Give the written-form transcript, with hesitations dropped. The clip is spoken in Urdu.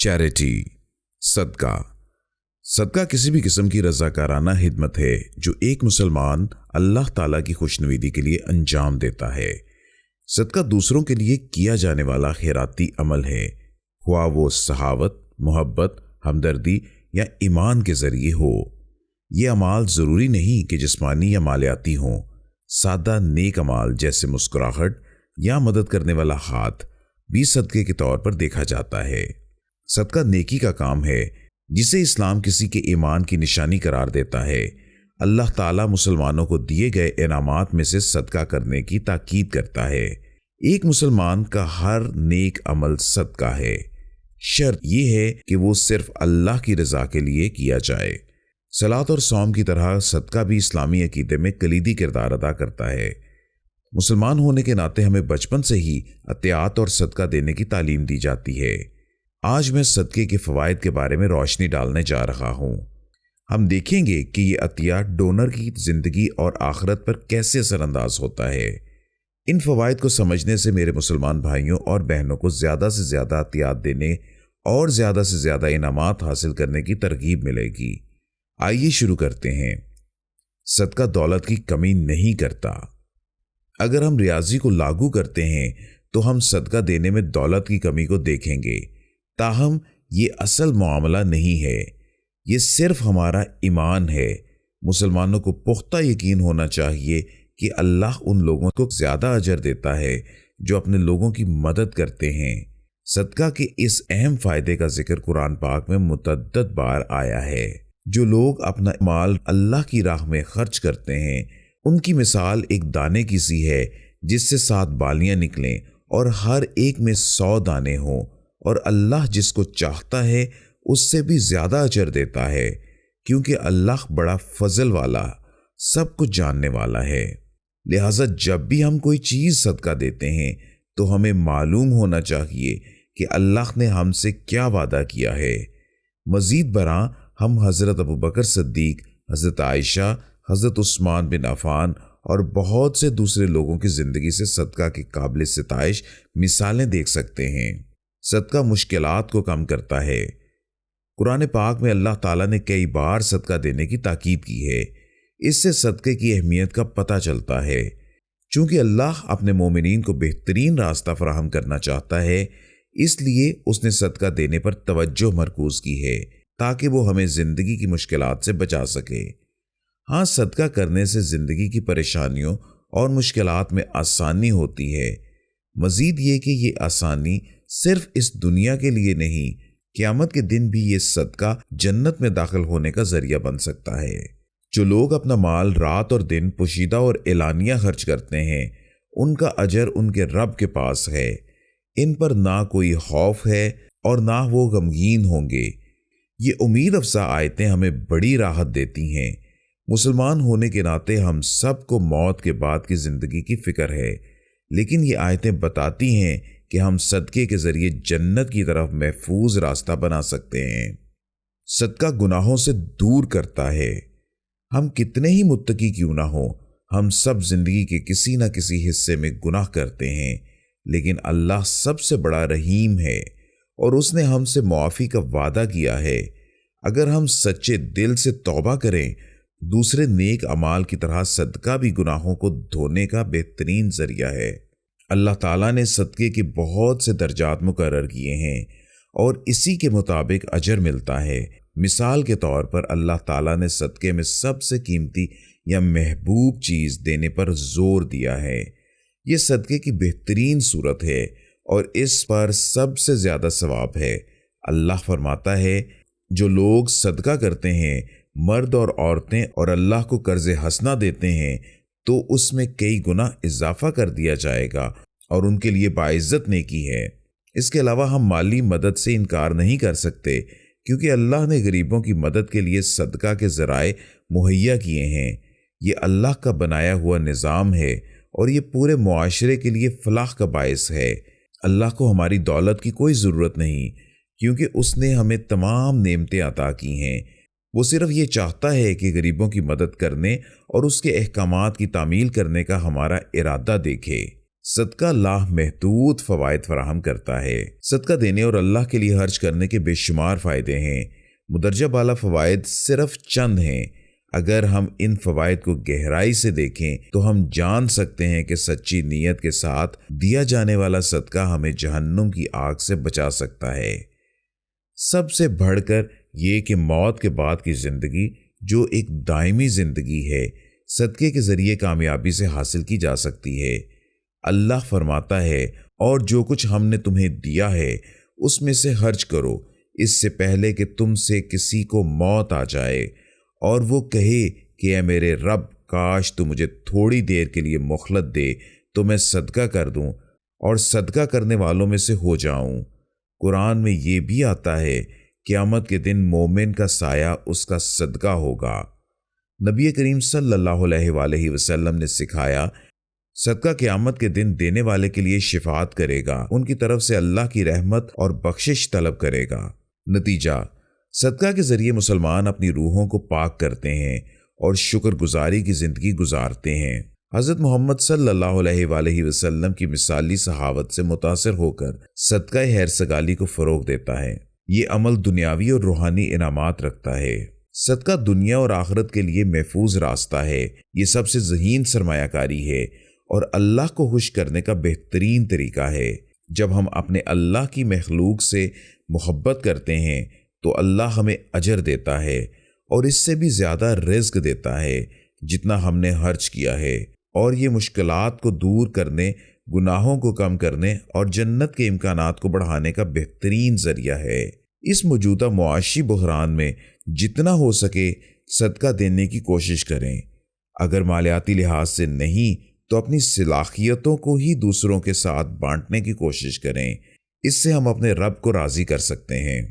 چیریٹی، صدقہ۔ صدقہ کسی بھی قسم کی رضاکارانہ خدمت ہے جو ایک مسلمان اللہ تعالیٰ کی خوشنودی کے لیے انجام دیتا ہے۔ صدقہ دوسروں کے لیے کیا جانے والا خیراتی عمل ہے، خواہ وہ سخاوت، محبت، ہمدردی یا ایمان کے ذریعے ہو۔ یہ اعمال ضروری نہیں کہ جسمانی یا مالیاتی ہوں۔ سادہ نیک اعمال جیسے مسکراہٹ یا مدد کرنے والا ہاتھ بھی صدقے کے طور پر دیکھا جاتا ہے۔ صدقہ نیکی کا کام ہے جسے اسلام کسی کے ایمان کی نشانی قرار دیتا ہے۔ اللہ تعالیٰ مسلمانوں کو دیے گئے انعامات میں سے صدقہ کرنے کی تاکید کرتا ہے۔ ایک مسلمان کا ہر نیک عمل صدقہ ہے، شرط یہ ہے کہ وہ صرف اللہ کی رضا کے لیے کیا جائے۔ صلاۃ اور صوم کی طرح صدقہ بھی اسلامی عقیدے میں کلیدی کردار ادا کرتا ہے۔ مسلمان ہونے کے ناطے ہمیں بچپن سے ہی عطیات اور صدقہ دینے کی تعلیم دی جاتی ہے۔ آج میں صدقے کے فوائد کے بارے میں روشنی ڈالنے جا رہا ہوں۔ ہم دیکھیں گے کہ یہ عطیہ ڈونر کی زندگی اور آخرت پر کیسے اثر انداز ہوتا ہے۔ ان فوائد کو سمجھنے سے میرے مسلمان بھائیوں اور بہنوں کو زیادہ سے زیادہ عطیات دینے اور زیادہ سے زیادہ انعامات حاصل کرنے کی ترغیب ملے گی۔ آئیے شروع کرتے ہیں۔ صدقہ دولت کی کمی نہیں کرتا۔ اگر ہم ریاضی کو لاگو کرتے ہیں تو ہم صدقہ دینے میں دولت کی کمی کو دیکھیں گے، تاہم یہ اصل معاملہ نہیں ہے، یہ صرف ہمارا ایمان ہے۔ مسلمانوں کو پختہ یقین ہونا چاہیے کہ اللہ ان لوگوں کو زیادہ اجر دیتا ہے جو اپنے لوگوں کی مدد کرتے ہیں۔ صدقہ کے اس اہم فائدے کا ذکر قرآن پاک میں متعدد بار آیا ہے۔ جو لوگ اپنا مال اللہ کی راہ میں خرچ کرتے ہیں، ان کی مثال ایک دانے کی سی ہے جس سے 7 بالیاں نکلیں اور ہر ایک میں 100 دانے ہوں، اور اللہ جس کو چاہتا ہے اس سے بھی زیادہ اجر دیتا ہے، کیونکہ اللہ بڑا فضل والا، سب کچھ جاننے والا ہے۔ لہٰذا جب بھی ہم کوئی چیز صدقہ دیتے ہیں تو ہمیں معلوم ہونا چاہیے کہ اللہ نے ہم سے کیا وعدہ کیا ہے۔ مزید برآں ہم حضرت ابوبکر صدیق، حضرت عائشہ، حضرت عثمان بن عفان اور بہت سے دوسرے لوگوں کی زندگی سے صدقہ کی قابل ستائش مثالیں دیکھ سکتے ہیں۔ صدقہ مشکلات کو کم کرتا ہے۔ قرآن پاک میں اللہ تعالیٰ نے کئی بار صدقہ دینے کی تاکید کی ہے۔ اس سے صدقے کی اہمیت کا پتہ چلتا ہے۔ چونکہ اللہ اپنے مومنین کو بہترین راستہ فراہم کرنا چاہتا ہے، اس لیے اس نے صدقہ دینے پر توجہ مرکوز کی ہے تاکہ وہ ہمیں زندگی کی مشکلات سے بچا سکے۔ ہاں، صدقہ کرنے سے زندگی کی پریشانیوں اور مشکلات میں آسانی ہوتی ہے۔ مزید یہ کہ یہ آسانی صرف اس دنیا کے لیے نہیں، قیامت کے دن بھی یہ صدقہ جنت میں داخل ہونے کا ذریعہ بن سکتا ہے۔ جو لوگ اپنا مال رات اور دن پوشیدہ اور اعلانیہ خرچ کرتے ہیں، ان کا اجر ان کے رب کے پاس ہے۔ ان پر نہ کوئی خوف ہے اور نہ وہ غمگین ہوں گے۔ یہ امید افزا آیتیں ہمیں بڑی راحت دیتی ہیں۔ مسلمان ہونے کے ناطے ہم سب کو موت کے بعد کی زندگی کی فکر ہے، لیکن یہ آیتیں بتاتی ہیں کہ ہم صدقے کے ذریعے جنت کی طرف محفوظ راستہ بنا سکتے ہیں۔ صدقہ گناہوں سے دور کرتا ہے۔ ہم کتنے ہی متقی کیوں نہ ہوں، ہم سب زندگی کے کسی نہ کسی حصے میں گناہ کرتے ہیں، لیکن اللہ سب سے بڑا رحیم ہے اور اس نے ہم سے معافی کا وعدہ کیا ہے۔ اگر ہم سچے دل سے توبہ کریں، دوسرے نیک اعمال کی طرح صدقہ بھی گناہوں کو دھونے کا بہترین ذریعہ ہے۔ اللہ تعالیٰ نے صدقے کے بہت سے درجات مقرر کیے ہیں اور اسی کے مطابق اجر ملتا ہے۔ مثال کے طور پر اللہ تعالیٰ نے صدقے میں سب سے قیمتی یا محبوب چیز دینے پر زور دیا ہے۔ یہ صدقے کی بہترین صورت ہے اور اس پر سب سے زیادہ ثواب ہے۔ اللہ فرماتا ہے، جو لوگ صدقہ کرتے ہیں، مرد اور عورتیں، اور اللہ کو قرض حسنہ دیتے ہیں تو اس میں کئی گنا اضافہ کر دیا جائے گا اور ان کے لیے باعزت نیکی ہے۔ اس کے علاوہ ہم مالی مدد سے انکار نہیں کر سکتے، کیونکہ اللہ نے غریبوں کی مدد کے لیے صدقہ کے ذرائع مہیا کیے ہیں۔ یہ اللہ کا بنایا ہوا نظام ہے اور یہ پورے معاشرے کے لیے فلاح کا باعث ہے۔ اللہ کو ہماری دولت کی کوئی ضرورت نہیں، کیونکہ اس نے ہمیں تمام نعمتیں عطا کی ہیں۔ وہ صرف یہ چاہتا ہے کہ غریبوں کی مدد کرنے اور اس کے احکامات کی تعمیل کرنے کا ہمارا ارادہ دیکھے۔ صدقہ لامحدود فوائد فراہم کرتا ہے۔ صدقہ دینے اور اللہ کے لیے خرچ کرنے کے بے شمار فائدے ہیں۔ مدرجہ بالا فوائد صرف چند ہیں۔ اگر ہم ان فوائد کو گہرائی سے دیکھیں تو ہم جان سکتے ہیں کہ سچی نیت کے ساتھ دیا جانے والا صدقہ ہمیں جہنم کی آگ سے بچا سکتا ہے۔ سب سے بڑھ کر یہ کہ موت کے بعد کی زندگی جو ایک دائمی زندگی ہے، صدقے کے ذریعے کامیابی سے حاصل کی جا سکتی ہے۔ اللہ فرماتا ہے، اور جو کچھ ہم نے تمہیں دیا ہے اس میں سے خرچ کرو، اس سے پہلے کہ تم سے کسی کو موت آ جائے اور وہ کہے کہ اے میرے رب، کاش تو مجھے تھوڑی دیر کے لیے مہلت دے تو میں صدقہ کر دوں اور صدقہ کرنے والوں میں سے ہو جاؤں۔ قرآن میں یہ بھی آتا ہے، قیامت کے دن مومن کا سایہ اس کا صدقہ ہوگا۔ نبی کریم صلی اللہ علیہ وآلہ وسلم نے سکھایا، صدقہ قیامت کے دن دینے والے کے لیے شفاعت کرے گا، ان کی طرف سے اللہ کی رحمت اور بخشش طلب کرے گا۔ نتیجہ، صدقہ کے ذریعے مسلمان اپنی روحوں کو پاک کرتے ہیں اور شکر گزاری کی زندگی گزارتے ہیں۔ حضرت محمد صلی اللہ علیہ وآلہ وسلم کی مثالی صحابت سے متاثر ہو کر صدقہ خیر سگالی کو فروغ دیتا ہے۔ یہ عمل دنیاوی اور روحانی انعامات رکھتا ہے۔ صدقہ دنیا اور آخرت کے لیے محفوظ راستہ ہے۔ یہ سب سے ذہین سرمایہ کاری ہے اور اللہ کو خوش کرنے کا بہترین طریقہ ہے۔ جب ہم اپنے اللہ کی مخلوق سے محبت کرتے ہیں تو اللہ ہمیں اجر دیتا ہے اور اس سے بھی زیادہ رزق دیتا ہے جتنا ہم نے خرچ کیا ہے، اور یہ مشکلات کو دور کرنے، گناہوں کو کم کرنے اور جنت کے امکانات کو بڑھانے کا بہترین ذریعہ ہے۔ اس موجودہ معاشی بحران میں جتنا ہو سکے صدقہ دینے کی کوشش کریں۔ اگر مالیاتی لحاظ سے نہیں تو اپنی صلاحیتوں کو ہی دوسروں کے ساتھ بانٹنے کی کوشش کریں۔ اس سے ہم اپنے رب کو راضی کر سکتے ہیں۔